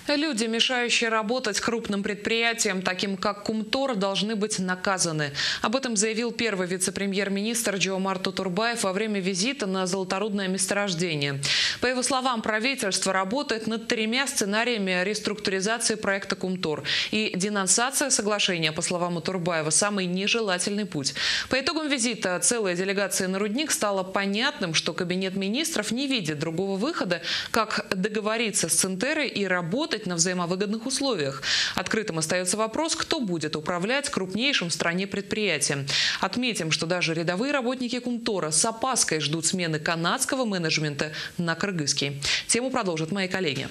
Люди, мешающие работать крупным предприятиям, таким как Кумтор, должны быть наказаны. Об этом заявил первый вице-премьер-министр Джеомар Тотурбаев во время визита на золоторудное месторождение. По его словам, правительство работает над 3 сценариями реструктуризации проекта Кумтор. И денонсация соглашения, по словам Турбаева, самый нежелательный путь. По итогам визита целой делегации на рудник стало понятным, что Кабинет министров не видит другого выхода, как договориться с Центерой и работать на взаимовыгодных условиях. Открытым остается вопрос, кто будет управлять крупнейшим в стране предприятием. Отметим, что даже рядовые работники Кумтора с опаской ждут смены канадского менеджмента на кыргызский. Тему продолжат мои коллеги.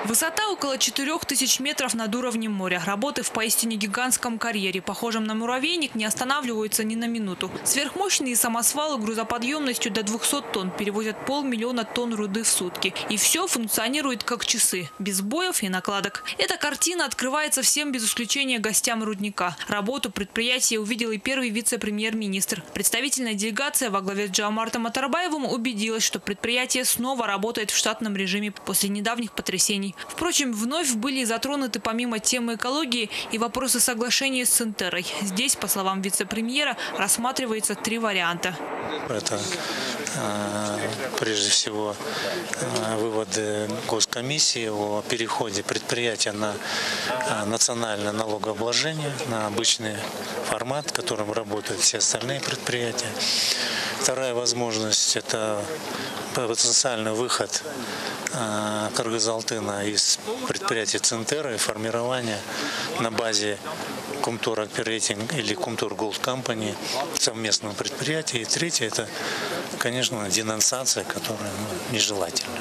Высота около 4000 метров над уровнем моря. Работы в поистине гигантском карьере, похожем на муравейник, не останавливаются ни на минуту. Сверхмощные самосвалы грузоподъемностью до 200 тонн перевозят 500 000 тонн руды в сутки. И все функционирует как часы, без сбоев и накладок. Эта картина открывается всем без исключения гостям рудника. Работу предприятия увидел и первый вице-премьер-министр. Представительная делегация во главе с Джеомартом Атарбаевым убедилась, что предприятие снова работает в штатном режиме после недавних потрясений. Впрочем, вновь были затронуты помимо темы экологии и вопросы соглашения с Центерой. Здесь, по словам вице-премьера, рассматривается 3 варианта. Это прежде всего выводы Госкомиссии о переходе предприятия на национальное налогообложение, на обычный формат, в котором работают все остальные предприятия. Вторая возможность – это потенциальный выход Кыргыз-Алтына из предприятия Центера и формирование на базе Кумтор Оперейтинг или Кумтор Голд Компани совместного предприятия. И третье – это, конечно, денонсация, которая нежелательна.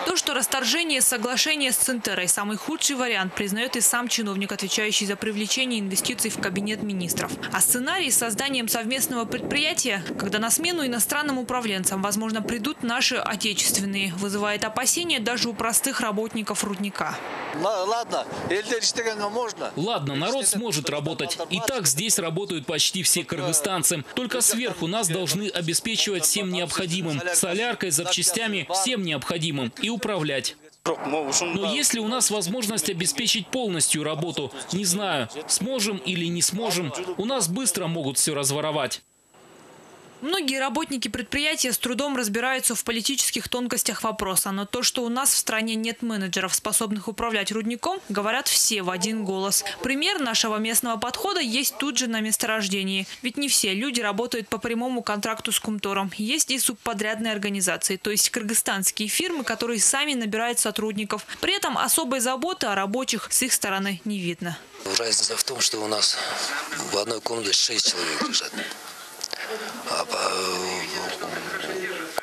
То, что расторжение соглашения с Центерой – самый худший вариант, признает и сам чиновник, отвечающий за привлечение инвестиций в Кабинет министров. А сценарий с созданием совместного предприятия, когда на смену иностранным управленцам, возможно, придут наши отечественные, вызывает опасения даже у простых работников рудника. Ладно, народ сможет работать. И так здесь работают почти все кыргызстанцы. Только сверху нас должны обеспечивать всем необходимым. Соляркой, запчастями, всем необходимым. И управлять. Но если у нас возможность обеспечить полностью работу, не знаю, сможем или не сможем, у нас быстро могут все разворовать. Многие работники предприятия с трудом разбираются в политических тонкостях вопроса. Но то, что у нас в стране нет менеджеров, способных управлять рудником, говорят все в один голос. Пример нашего местного подхода есть тут же на месторождении. Ведь не все люди работают по прямому контракту с Кумтором. Есть и субподрядные организации, то есть кыргызстанские фирмы, которые сами набирают сотрудников. При этом особой заботы о рабочих с их стороны не видно. Разница в том, что у нас в одной комнате 6 человек лежат. А в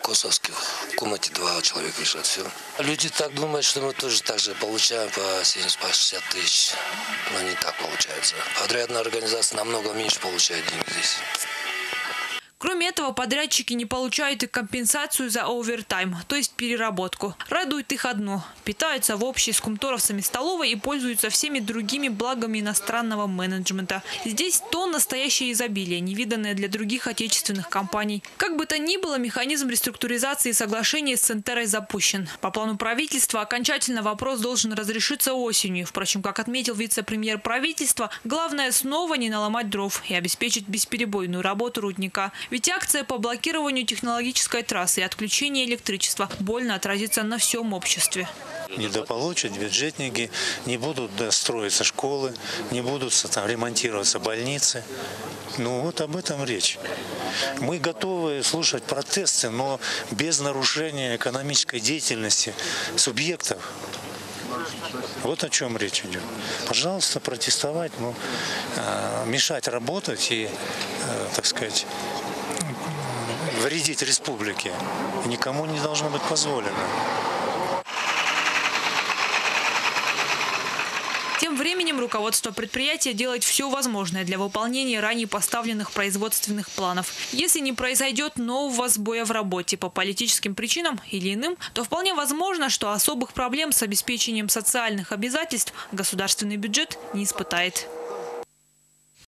Косовских комнате 2 человека лежат. Все. Люди так думают, что мы тоже так же получаем по 70-60 тысяч. Но не так получается. Подрядная организация намного меньше получает денег здесь. Кроме этого, подрядчики не получают и компенсацию за овертайм, то есть переработку. Радует их одно – питаются в общей с кумторовцами столовой и пользуются всеми другими благами иностранного менеджмента. Здесь то настоящее изобилие, невиданное для других отечественных компаний. Как бы то ни было, механизм реструктуризации соглашения с Центерой запущен. По плану правительства окончательно вопрос должен разрешиться осенью. Впрочем, как отметил вице-премьер правительства, главное снова не наломать дров и обеспечить бесперебойную работу рудника. Ведь акция по блокированию технологической трассы и отключению электричества больно отразится на всем обществе. Недополучат бюджетники, не будут строиться школы, не будут ремонтироваться больницы. Ну вот об этом речь. Мы готовы слушать протесты, но без нарушения экономической деятельности субъектов. Вот о чем речь идет. Пожалуйста, протестовать, но мешать работать и, так сказать, вредить республике никому не должно быть позволено. Тем временем руководство предприятия делает все возможное для выполнения ранее поставленных производственных планов. Если не произойдет нового сбоя в работе по политическим причинам или иным, то вполне возможно, что особых проблем с обеспечением социальных обязательств государственный бюджет не испытает.